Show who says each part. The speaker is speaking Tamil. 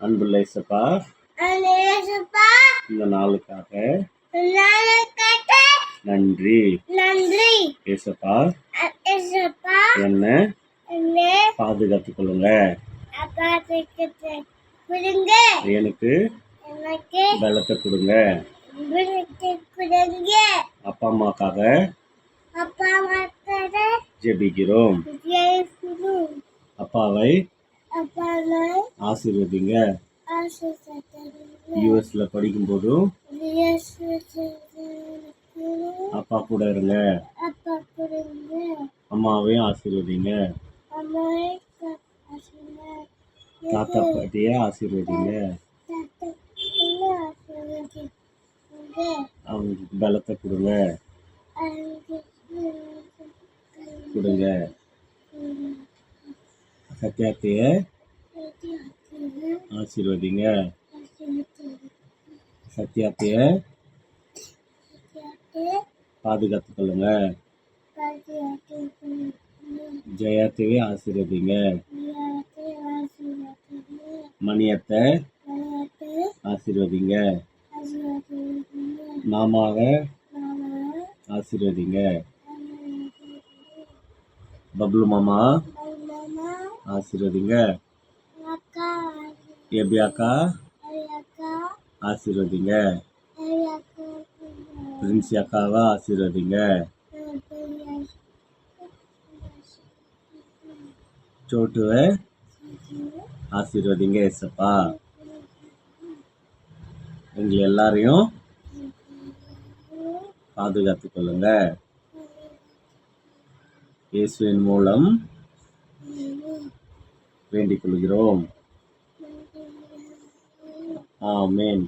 Speaker 1: அன்புள்ள இயேசப்பா, இந்த நாளுக்காக நன்றி. இயேசப்பா, என்ன பாதுகாத்துக் கொள்ளுங்க. எனக்கு பலத்தை கொடுங்க. அப்பா அம்மாக்காக ஜெபிக்கிறோம். அப்பாவை ஆசீர்வதிங்க. யூஎஸ்ல படிக்கும் போதும் அப்பா கூட இருங்க. அம்மாவையும் ஆசீர்வதிங்க. தாத்தா பாட்டிய ஆசீர்வதிங்க. அவங்களுக்கு பலத்தை கொடுங்க. சத்தியாத்தைய ஆசீர்வதிங்க. சத்தியாத்தைய பாதுகாத்துக் கொள்ளுங்க. ஜெயாத்தையே ஆசீர்வதிங்க. மணியத்தை ஆசீர்வதிங்க. மாமாவை ஆசீர்வதிங்க. பப்ளு மாமா ஆசீர்வதிங்க. எபி அக்கா ஆசீர்வதிங்க. பிரின்சி அக்காவை ஆசீர்வதிங்க. சோட்டுவை ஆசீர்வதிங்க. ஏசப்பா, எங்களை எல்லாரையும் பாதுகாத்துக் கொள்ளுங்க. இயேசுவின் மூலம் வேண்டிக் கொள்கிறோம். ஆமென்.